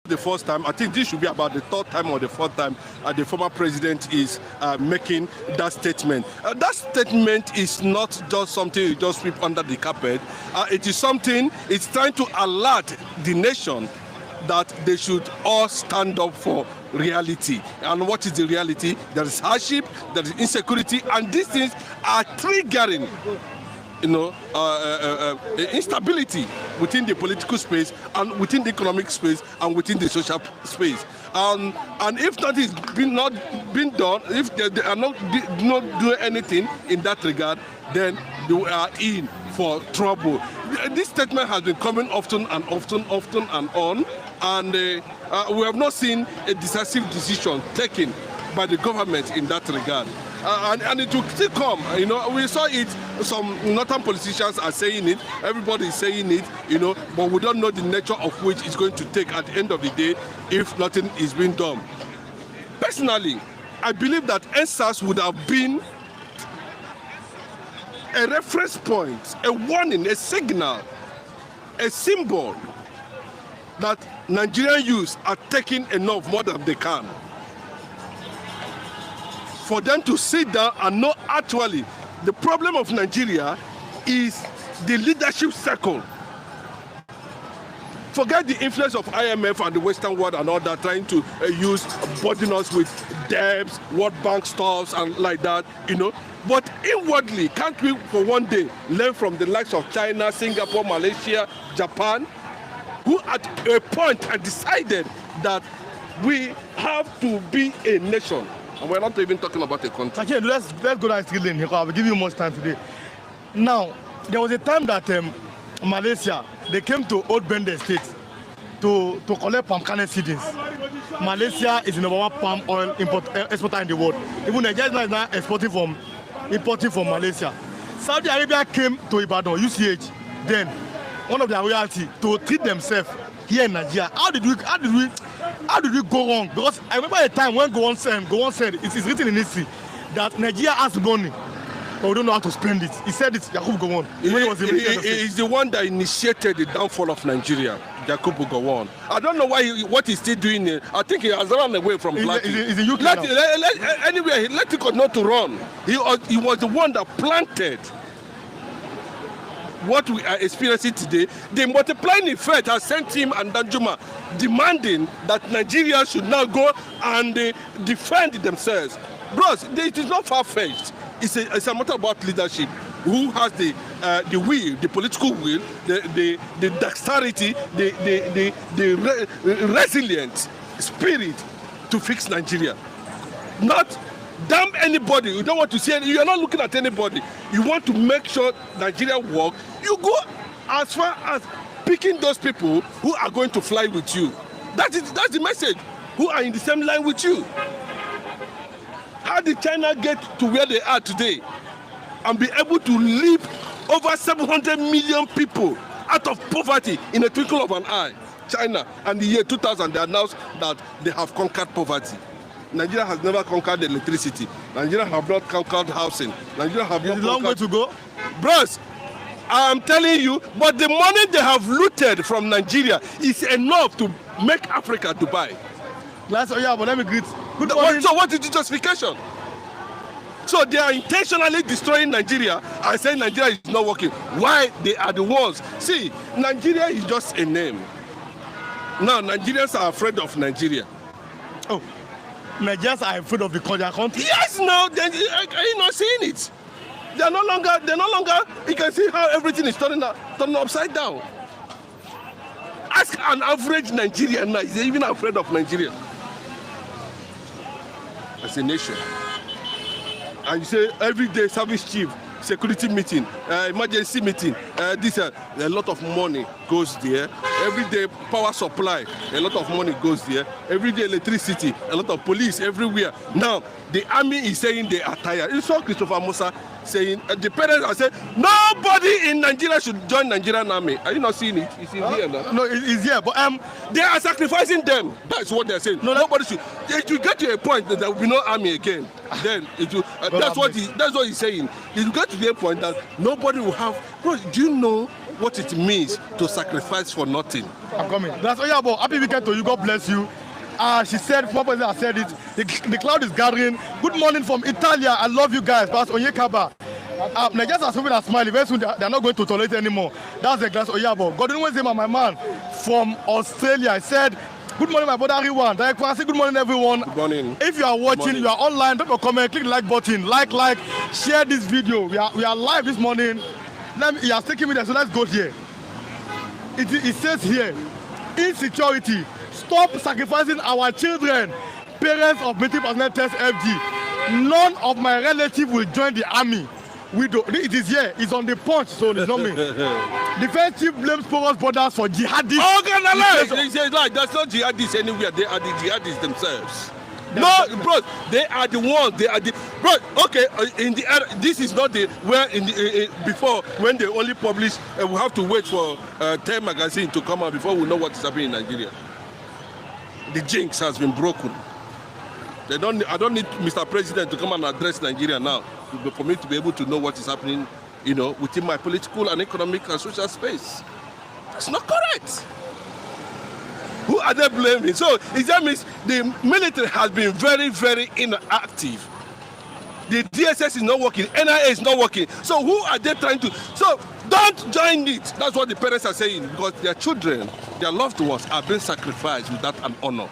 the first time. I think this should be about the third time or the fourth time the former president is making that statement. That statement is not just something you just sweep under the carpet. It is something, it's trying to alert the nation that they should all stand up for reality. And what is the reality? There is hardship, there is insecurity, and these things are triggering instability within the political space and within the economic space and within the social space. And if that is not being done, if they are not doing anything in that regard, then they are in for trouble. This statement has been coming often and on, and we have not seen a decisive decision taken by the government in that regard. And it will still come. We saw it. Some northern politicians are saying it. Everybody is saying it. But we don't know the nature of which it's going to take at the end of the day if nothing is being done. Personally, I believe that NSAS would have been a reference point, a warning, a signal, a symbol that Nigerian youths are taking enough more than they can. For them to sit down and know actually the problem of Nigeria is the leadership circle. Forget the influence of IMF and the Western world and all that, trying to burden us with debts, World Bank stuffs and like that, But inwardly, can't we for one day learn from the likes of China, Singapore, Malaysia, Japan, who at a point had decided that we have to be a nation? And we're not even talking about a country. Okay, let's go down to Lane. I will give you much time today. Now, there was a time that Malaysia, they came to Old Bende State to collect palm kernel seedings. Malaysia is the number one palm oil exporter in the world. Even Nigeria is now importing from Malaysia. Saudi Arabia came to Ibadan, UCH, then one of their royalty to treat themselves here in Nigeria. How did we go wrong? Because I remember a time when Gowon said, it is written in history, that Nigeria has money, but we don't know how to spend it. He said it, Yakubu Gowon. He is the one that initiated the downfall of Nigeria, Yakubu Gowon. I don't know what he's still doing here. I think he has run away from Blackie. He's in UK anyway, let him not to run. He was the one that planted what we are experiencing today. The multiplying effect has sent him and Danjuma demanding that Nigeria should now go and defend themselves. Bros, it is not far-fetched. It's a matter about leadership. Who has the will, the political will, the dexterity, the resilient spirit to fix Nigeria? Not damn anybody. You don't want to see any, you are not looking at anybody. You want to make sure Nigeria works. You go as far as picking those people who are going to fly with you. That's the message. Who are in the same line with you. How did China get to where they are today and be able to lead over 700 million people out of poverty in a twinkle of an eye? China, and the year 2000, they announced that they have conquered poverty. Nigeria has never conquered electricity. Nigeria have not conquered housing. Nigeria have not conquered... It's a long way to go. Bros, I'm telling you, but the money they have looted from Nigeria is enough to make Africa Dubai. But let me greet. So what is the justification? So they are intentionally destroying Nigeria and saying Nigeria is not working. Why? They are the ones. See, Nigeria is just a name. Now, Nigerians are afraid of Nigeria. Oh, Nigerians are afraid of the country? Yes, no, are you not seeing it? They're no longer, you can see how everything is turning upside down. Ask an average Nigerian now, is he even afraid of Nigeria? As a nation. And you say every day service chief, security meeting, emergency meeting, a lot of money goes there. Every day power supply, a lot of money goes there. Every day electricity, a lot of police everywhere. Now, the army is saying they are tired. You saw Christopher Musa saying, the parents are saying, nobody in Nigeria should join Nigerian army. Are you not seeing it? It's in here now. No, it's here, but they are sacrificing them. That's what they're saying. No, nobody should. It will get to a point that there will be no army again. Then it will. That's what he's saying. It will get to the point that nobody will have. Bro, do you know what it means to sacrifice for nothing. I'm coming. That's Oyabo. Happy weekend to you. God bless you. She said, former president has said it. The cloud is gathering. Good morning from Italia. I love you guys. Pastor Onyekaba. Nigerians are hoping and smiling. Very soon they're not going to tolerate anymore. That's the glass Oyabo. Godwin Wenzema, my man from Australia, I said, good morning, my brother everyone. Good morning, everyone. Good morning. If you are watching, you are online, drop a comment, click the like button, like, share this video. We are live this morning. He has taken me there, so let's go here. It says here, insecurity. Stop sacrificing our children. Parents of military personnel test FG. None of my relatives will join the army. It is here. It's on the punch, so it's not me. Defense chief blames porous borders for jihadists. Oh, like there's no jihadists anywhere. They are the jihadists themselves. No, bro, they are the ones. They are the bro. Okay, in the era, this is not the where in the before when they only publish. We have to wait for 10 magazine to come out before we know what is happening in Nigeria. The jinx has been broken. I don't need Mr. President to come and address Nigeria now for me to be able to know what is happening, within my political and economic and social space. That's not correct. Who are they blaming? So that means the military has been very, very inactive. The DSS is not working, NIA is not working. So who are they trying to? So don't join it. That's what the parents are saying, because their children, their loved ones are being sacrificed without an honor.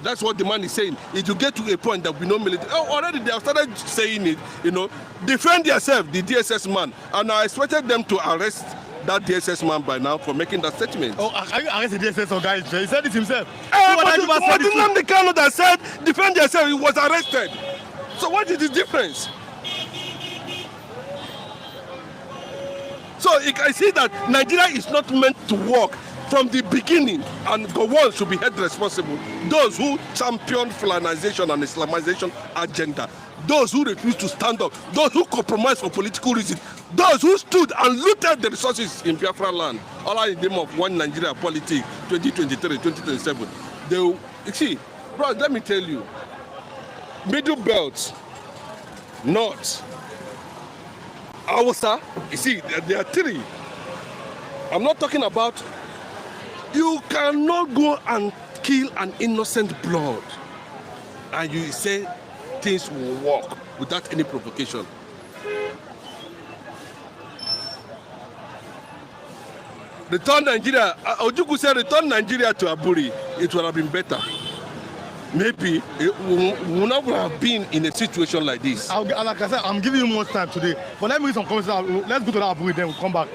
That's what the man is saying. If you get to a point that we know military, already they have started saying it, defend yourself, the DSS man. And I expected them to arrest that DSS man by now for making that statement. Oh, are you arresting the DSS guy? He said it himself. But the man the Kano that said defend yourself, he was arrested. So what is the difference? So you can see that Nigeria is not meant to work from the beginning, and Gowon should be held responsible. Those who champion Fulanization and Islamization agenda, those who refuse to stand up, those who compromise for political reasons, those who stood and looted the resources in Biafra land, all in the name of one Nigeria politics, 2023, 2027. You see, bro, let me tell you, Middle Belt, North, Hausa, you see, there are three. I'm not talking about. You cannot go and kill an innocent blood and you say things will work without any provocation. Return Nigeria, Ojukwu said return Nigeria to Aburi, it would have been better. Maybe we would not have been in a situation like this. Like I said, I'm giving you more time today. But let me read some comments. Let's go to that Aburi, then we'll come back.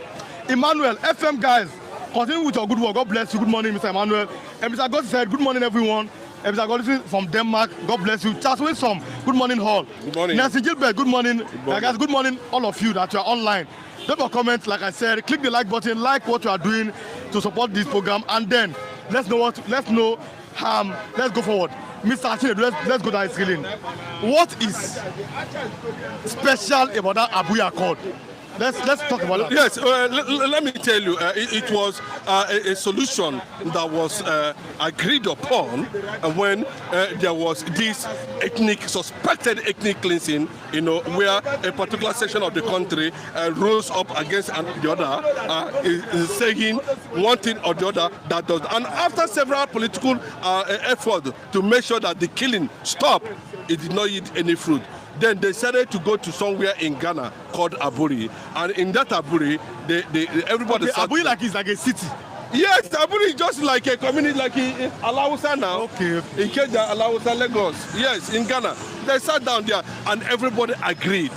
Emmanuel, FM guys. Continue with your good work. God bless you. Good morning, Mr. Emmanuel. And Mr. God said, good morning, everyone. And Mr. God from Denmark. God bless you. Charles Wilson, good morning, Hall. Good morning. Nancy Gilbert, good morning. Guys, good morning, all of you that you are online. Drop a comment, like I said. Click the like button. Like what you are doing to support this program. And then, let's go forward. Mr. Achille, let's go down screen. What is special about that Abuja Accord? Let's talk about that. Yes, let me tell you, it was a solution that was agreed upon when there was this suspected ethnic cleansing, where a particular section of the country rose up against the other, saying one thing or the other that does. And after several political efforts to make sure that the killing stopped, it did not yield any fruit. Then they decided to go to somewhere in Ghana called Aburi, and in that Aburi, everybody. Okay, Aburi like it's like a city. Yes, Aburi is just like a community, like in Alausa now. Okay. In Kenya, Alausa, Lagos. Yes, in Ghana, they sat down there, and everybody agreed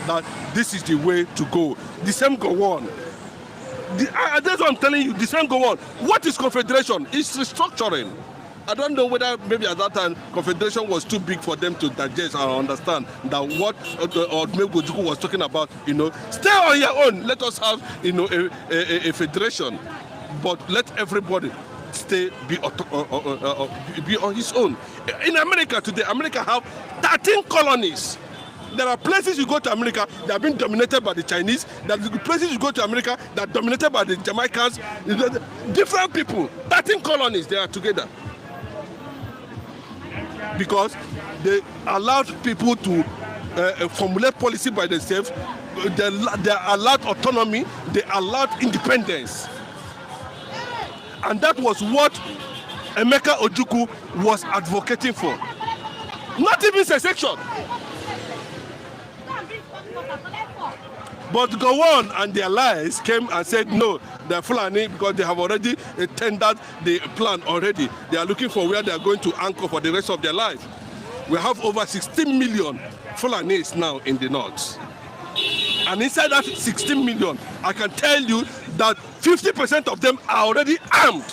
that this is the way to go. The same go on. That's what I'm telling you. The same go on. What is confederation? It's restructuring. I don't know whether maybe at that time confederation was too big for them to digest and understand that what Ojukwu was talking about. Stay on your own. Let us have a federation, but let everybody be on his own. In America today, America have 13 colonies. There are places you go to America that have been dominated by the Chinese. There are places you go to America that are dominated by the Jamaicans. Different people. 13 colonies, they are together. Because they allowed people to formulate policy by themselves, they allowed autonomy, they allowed independence. And that was what Emeka Ojukwu was advocating for. Not even secession. But Gowon and their allies came and said no, they're Fulani because they have already tendered the plan already. They are looking for where they are going to anchor for the rest of their life. We have over 16 million Fulanis now in the north. And inside that 16 million, I can tell you that 50% of them are already armed.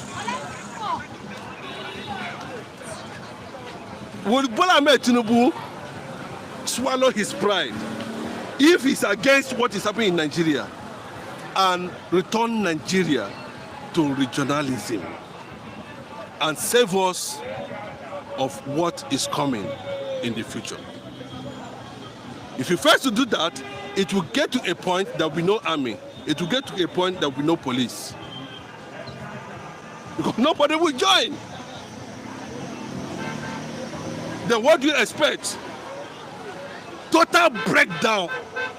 Will Bola Ahmed Tinubu swallow his pride if he's against what is happening in Nigeria and return Nigeria to regionalism and save us of what is coming in the future? If he fails to do that, it will get to a point there will be no army. It will get to a point there will be no police. Because nobody will join. Then what do you expect? Total breakdown,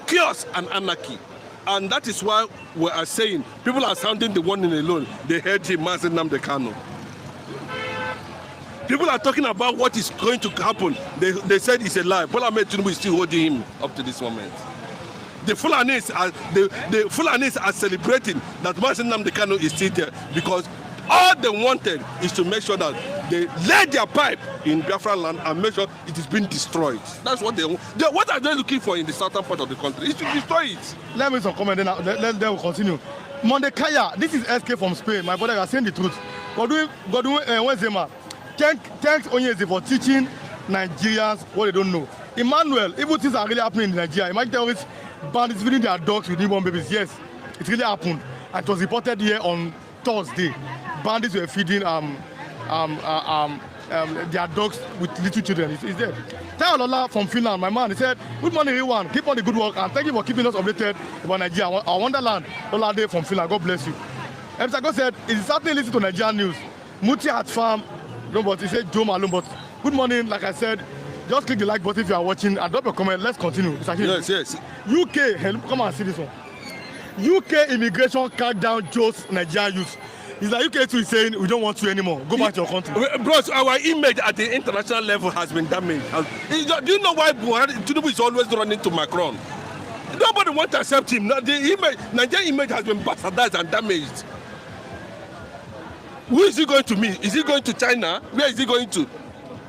chaos and anarchy. And that is why we are saying, people are sounding the warning alone. They heard him, Mazi Nnamdi Kanu. People are talking about what is going to happen. They said it's a lie. Bola Ahmed Tinubu is still holding him up to this moment. The Fulanis are celebrating that Mazi Nnamdi Kanu is still there because all they wanted is to make sure that they lay their pipe in Biafra land and make sure it is being destroyed. That's what they want. What are they looking for in the southern part of the country? Is to destroy it. Let me some comment, then we'll continue. Mondekaya, this is SK from Spain. My brother, you are saying the truth. Godwin Wenzema, thanks Onyeze for teaching Nigerians what they don't know. Emmanuel, even things are really happening in Nigeria. Imagine terrorists, bandits feeding their dogs with newborn babies. Yes, it really happened. And it was reported here on Thursday. Bandits were feeding their dogs with little children. It's there. Tell Lola from Finland, my man, he said, good morning everyone, keep on the good work and thank you for keeping us updated about Nigeria, our wonderland. Lola Day from Finland, God bless you. Emsago said, it's certainly listen to Nigerian news. Muti at farm, no, but he said Joe Malone, but good morning, like I said, just click the like button if you are watching and drop a comment. Let's continue. Yes. UK, come and see this one. UK immigration cracked down Joe's Nigerian youth. It's like UK too is saying we don't want you anymore. Go back to your country. Bros, our image at the international level has been damaged. Do you know why Tinubu is always running to Macron? Nobody wants to accept him. The Nigerian image has been bastardized and damaged. Who is he going to meet? Is he going to China? Where is he going to?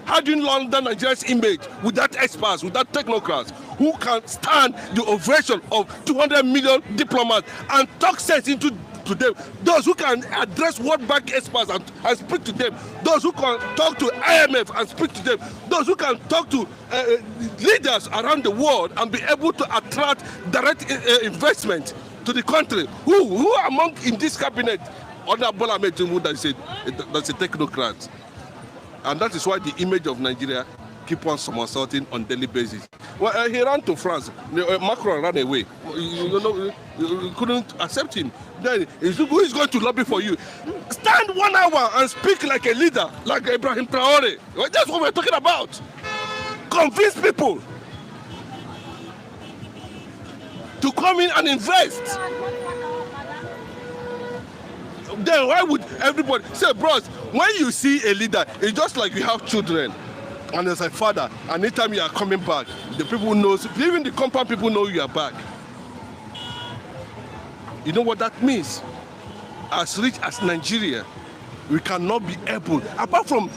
How do you launder Nigeria's image without experts, without technocrats who can stand the ovation of 200 million diplomats and talk sense into to them? Those who can address World Bank experts and speak to them. Those who can talk to IMF and speak to them. Those who can talk to leaders around the world and be able to attract direct investment to the country. Who among in this cabinet under Bola Ahmed Tinubu that's a technocrat? And that is why the image of Nigeria keep on somersaulting on daily basis. Well, he ran to France. Macron ran away. You couldn't accept him. Then who is going to lobby for you? Stand 1 hour and speak like a leader, like Ibrahim Traore. That's what we're talking about. Convince people to come in and invest. Then why would everybody say, bros, when you see a leader, it's just like you have children and there's a father, and anytime you are coming back, the people knows, even the compound people know you are back. You know what that means? As rich as Nigeria, we cannot be able, apart from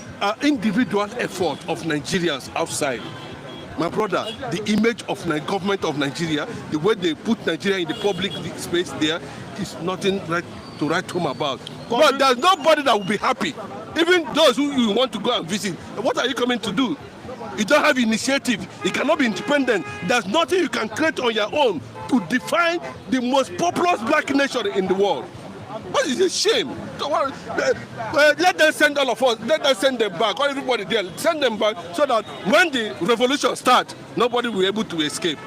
individual effort of Nigerians outside, my brother, the image of the government of Nigeria, the way they put Nigeria in the public space there, is nothing right to write home about. But there's nobody that will be happy. Even those who you want to go and visit, what are you coming to do? You don't have initiative. You cannot be independent. There's nothing you can create on your own to define the most populous black nation in the world. What is a shame? Let them send all of us. Let them send them back. Or everybody there, send them back so that when the revolution starts, nobody will be able to escape.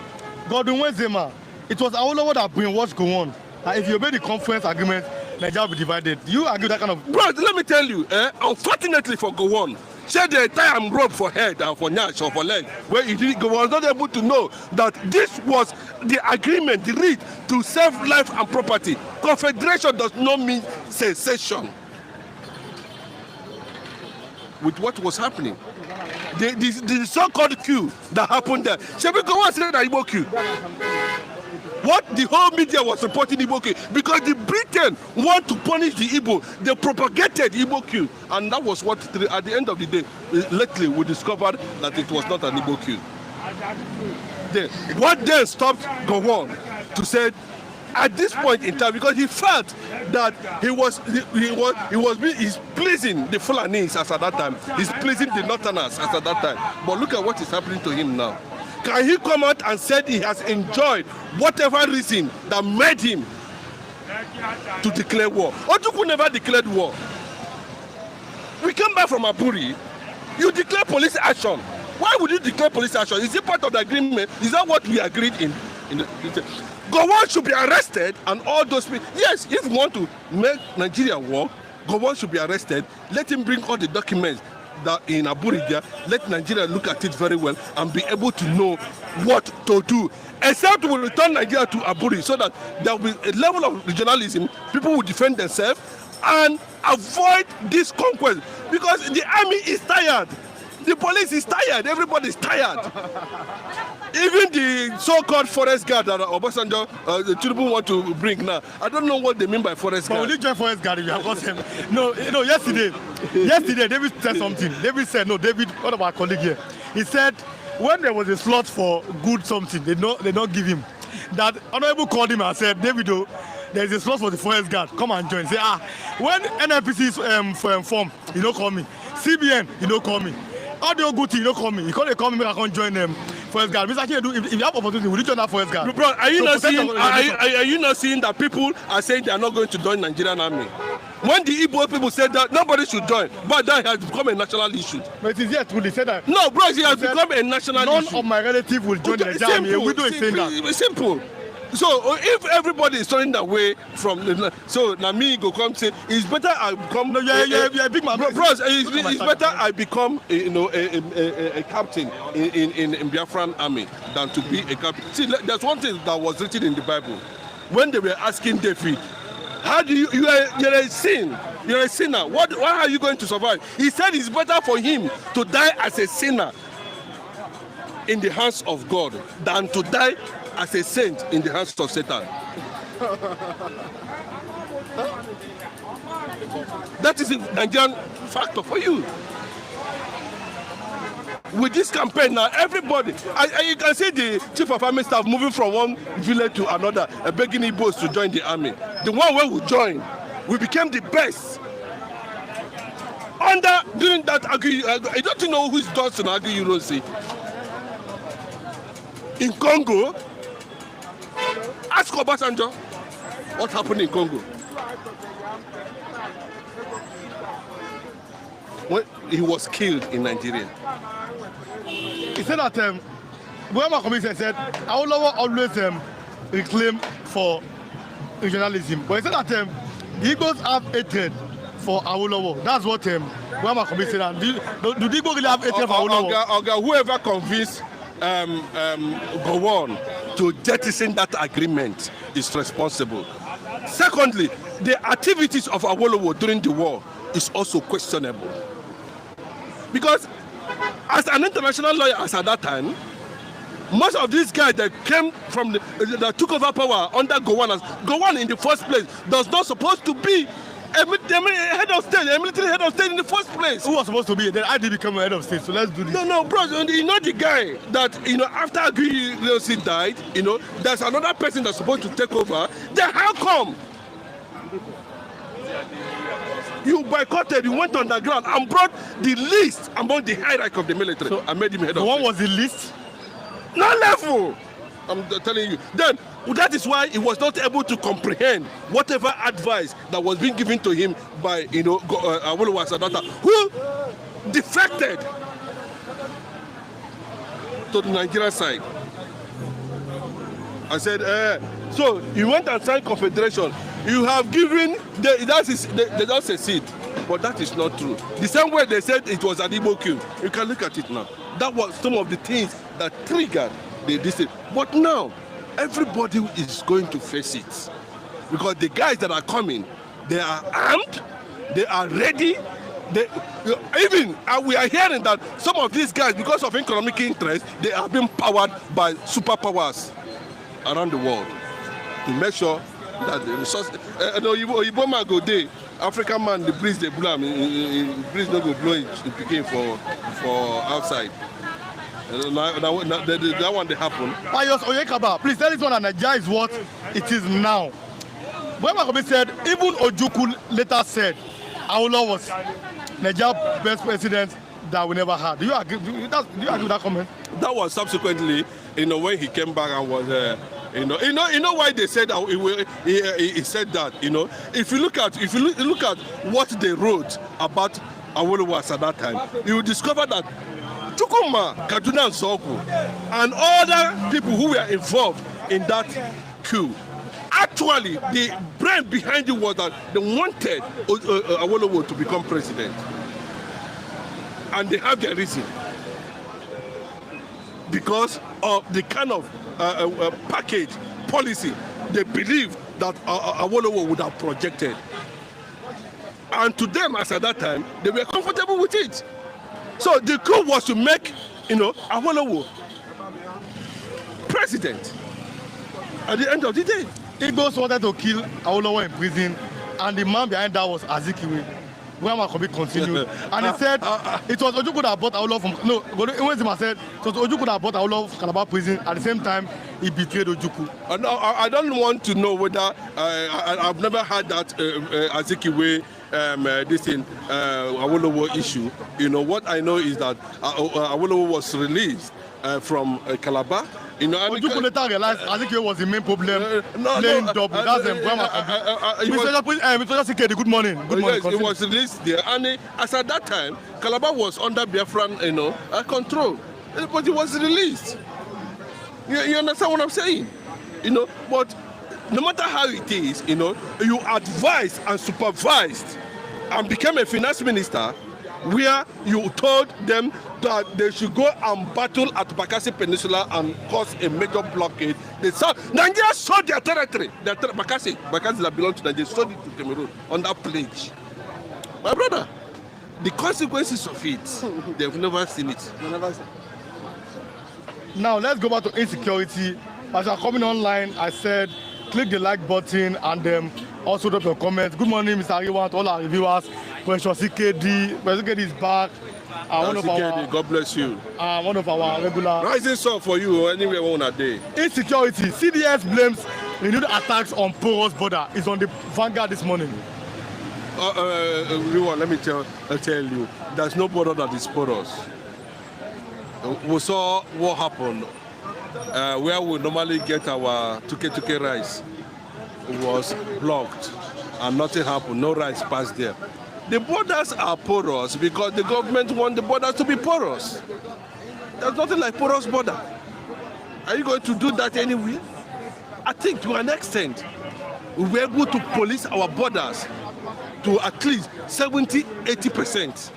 Godwin Wenzema, it was Awolowo that brainwashed Gowon. If you obey the conference agreement, Nigeria will be divided. Do you agree with that kind of? Bro, let me tell you, unfortunately for Gowon, Say they tie him rope for head and for nyash or for leg, where he was not able to know that this was the agreement, the read to save life and property. Confederation does not mean secession. With what was happening, the so-called coup that happened there. Shebi Gowon said that Igbo coup. What the whole media was reporting Igbo coup, because the Britain want to punish the Igbo, they propagated Igbo coup, and that was what at the end of the day, lately we discovered that it was not an Igbo coup. What then stopped Gowon to say at this point in time, because he felt that he's pleasing the Fulanis as at that time, he's pleasing the Northerners as at that time. But look at what is happening to him now. Can he come out and say he has enjoyed whatever reason that made him to declare war? Ojukwu never declared war. We came back from Aburi. You declare police action. Why would you declare police action? Is it part of the agreement? Is that what we agreed in the Gowon should be arrested and all those people. Yes, if you want to make Nigeria work, Gowon should be arrested. Let him bring all the documents that in Abuja. Let Nigeria look at it very well and be able to know what to do. Except we will return Nigeria to Aburi so that there will be a level of regionalism. People will defend themselves and avoid this conquest, because the army is tired. The police is tired. Everybody is tired. Even the so-called forest guard that Obasanjo, the Tinubu want to bring now. I don't know what they mean by forest guard. But will you join forest guard if you have got him? No, yesterday David said something. David said, no, David, one of our colleagues here, he said when there was a slot for good something, they don't give him. That Honorable called him and said, David, there is a slot for the forest guard. Come and join. Say, when NNPC form, you don't call me. CBN, you don't call me. How do you go to you don't call me? You can't call me, I can't join them. Forest guard. If you have opportunity, will you join that forest guard? Bro, are you not seeing that people are saying they are not going to join Nigerian army? When the Igbo people said that nobody should join, but that has become a national issue. But it is yet they said that. No, bro, it has become a national issue. None of my relatives will join the Nigerian army. We don't say that. Simple. So if everybody is turning away from, so now me go come say it's better I become. No, yeah, big man. Bro, it's better I become a captain in Biafran army than to be a captain. See, there's one thing that was written in the Bible when they were asking David, how do you're a sin, you're a sinner. Why are you going to survive? He said it's better for him to die as a sinner in the hands of God than to die as a saint in the hands of Satan. That is a Nigerian factor for you. With this campaign now, everybody, you can see the chief of army staff moving from one village to another, begging Igbos to join the army. The one where we joined, we became the best. During that I don't know who's Johnson Agui-Ironsi. In Congo, ask Obasanjo what happened in Congo. When he was killed in Nigeria. He said that Buhama Commission said Awolowo always reclaim for regionalism. But he said that the Igbos have hatred for Awolowo. That's what Buhama Commission said. Do the Igbos really have hatred for Awolowo? Whoever convinced Gowon to jettison that agreement is responsible. Secondly, the activities of Awolowo during the war is also questionable. Because as an international lawyer as at that time, most of these guys that came from that took over power under Gowon, Gowon in the first place does not supposed to be a head of state, a military head of state in the first place. Who was supposed to be? Then I did become a head of state, so let's do this. No, bro, you know the guy that, after Agui-Ironsi died, there's another person that's supposed to take over. Then how come? You boycotted, you went underground and brought the least among the hierarchy of the military. So I made him head of state. One was the least? No level! I'm telling you. Then that is why he was not able to comprehend whatever advice that was being given to him by Awolowo Sadata, who defected to the Nigerian side. I said, so you went and signed confederation. You have given that's a seed. but that is not true. The same way they said it was an Igbo coup. You can look at it now. That was some of the things that triggered this thing. But now, everybody is going to face it. Because the guys that are coming, they are armed, they are ready. We are hearing that some of these guys, because of economic interest, they are being powered by superpowers around the world to make sure that the resource. Igbo man go there, African man, the breeze they blow, the breeze no go blow it begin for outside. That one they happen. Pius Oyekaba, please tell this one that Nigeria is what it is now. When Makobi said, even Ojukwu later said, Awolowo was Nigeria's best president that we never had. Do you agree? Do you agree with that comment? That was subsequently, when he came back and was, why they said that he said that. If you look at what they wrote about Awolowo at that time, you will discover that Chukwuma, Kaduna, and Soko, and other people who were involved in that coup. Actually, the brain behind it was that they wanted Awolowo to become president. And they have their reason. Because of the kind of package, policy, they believe that Awolowo would have projected. And to them, as at that time, they were comfortable with it. So the coup was to make, Awolowo president at the end of the day. Igbos wanted to kill Awolowo in prison, and the man behind that was Azikiwe. Where Makobi continued, and he said it was Ojukwu that bought Awolowo from. No, Iwenzima said it was Ojukwu that bought Awolowo from Calabar prison. At the same time, he betrayed Ojukwu. I don't want to know whether I've never had that Azikiwe this thing Awolowo issue. What I know is that Awolowo was released from Calabar. Ojukwu later realized Azikiwe was the main problem, playing double. That's the Mr. Security, good morning. Good morning. Yes, it was released there, and as at that time, Calabar was under Biafran, control, but it was released. You understand what I'm saying? But no matter how it is, you advised and supervised and became a finance minister, where you told them that they should go and battle at Bakassi Peninsula and cause a major blockade. Nigeria sold their territory. Bakassi that belonged to Nigeria, sold it to Cameroon on that pledge. My brother, the consequences of it, they've never seen it. Now let's go back to insecurity. As you're coming online, I said click the like button and also drop your comments. Good morning, Mr. Ariwan, to all our reviewers. Professor CKD is back. God bless you. One of our regular rising sun for you anywhere on a day. Insecurity. CDS blames renewed attacks on porous border. Is on the Vanguard this morning. Let me tell you, there's no border that is porous. We saw what happened where we normally get our tuke rice. It was blocked and nothing happened. No rice passed there. The borders are porous because the government wants the borders to be porous. There's nothing like porous border. Are you going to do that anyway? I think to an extent, we were able to police our borders to at least 70-80%.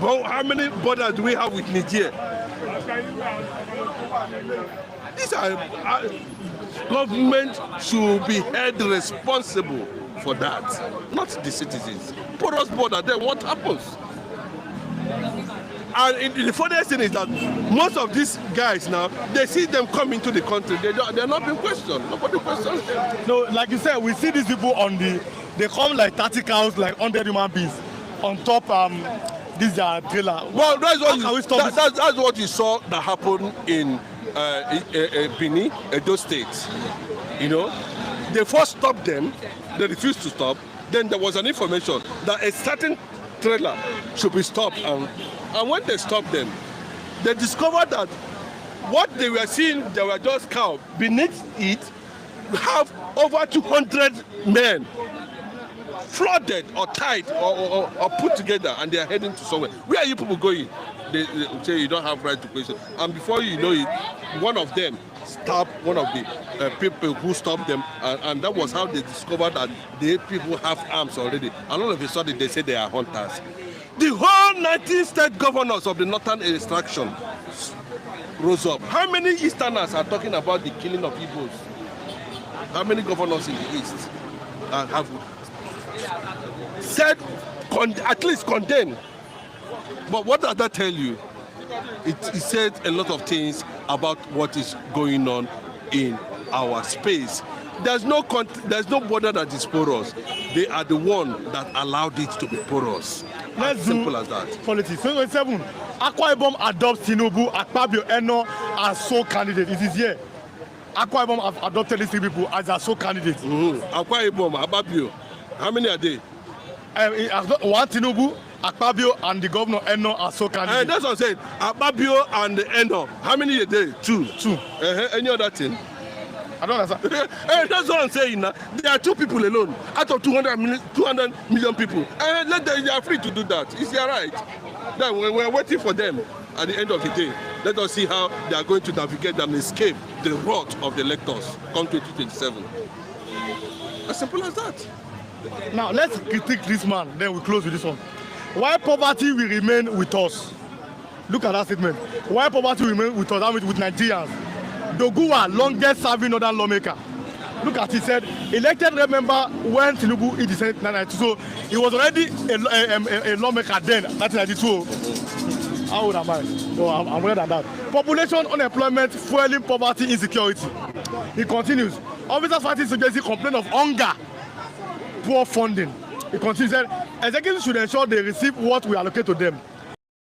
But how many borders do we have with Niger? These are government should be held responsible for that, not the citizens. Porous border, then what happens? And the funniest thing is that most of these guys now, they see them come into the country, they're not being questioned. Nobody questions them. No, like you said, we see these people they come like 30 cows, like 100 human beings on top this trailer. Well, that's what you saw that happened in Benin, Edo State. They first stopped them, they refused to stop. Then there was an information that a certain trailer should be stopped, and when they stopped them, they discovered that what they were seeing, they were just cows. Beneath it, we have over 200 men flooded or tied or put together, and they are heading to somewhere. Where are you people going? they say you don't have right to question. And before you know it, one of them stabbed one of the people who stopped them, and that was how they discovered that the people have arms already. And all of a sudden, they say they are hunters. The whole 19 state governors of the northern extraction rose up. How many Easterners are talking about the killing of Igbos? How many governors in the East have said, at least condemn? But what does that tell you? It said a lot of things about what is going on in our space. There's no border that is porous. They are the one that allowed it to be porous. As simple as that. Politics. 2027, Akwa Ibom adopts Tinubu, Akpabio, Eno as sole candidate. It is here. Akwa Ibom have adopted these three people as their sole candidates. Akwa Ibom, Akpabio, how many are they? One Tinubu, Akpabio, and the governor Eno are sole candidates. That's what I'm saying. Akpabio and Eno, how many are they? Two. Any other thing? I don't understand. That's what I'm saying now. There are two people alone out of 200 million people. They are free to do that. It's their right. Then we're waiting for them at the end of the day. Let us see how they are going to navigate and escape the wrath of the electors come 2027. As simple as that. Now let's critique this man, then we close with this one. Why poverty will remain with us? Look at that statement. Why poverty will remain with us, I mean with Nigerians? Gowon, longest serving northern lawmaker. Look at it, said, elected member when Tinubu in the Senate 1992. So he was already a lawmaker then, 1992. How old am I? No, I'm older than that. Population, unemployment, fueling poverty, insecurity. He continues. Officers fighting insurgency complain of hunger, poor funding. He continues, said, executives should ensure they receive what we allocate to them.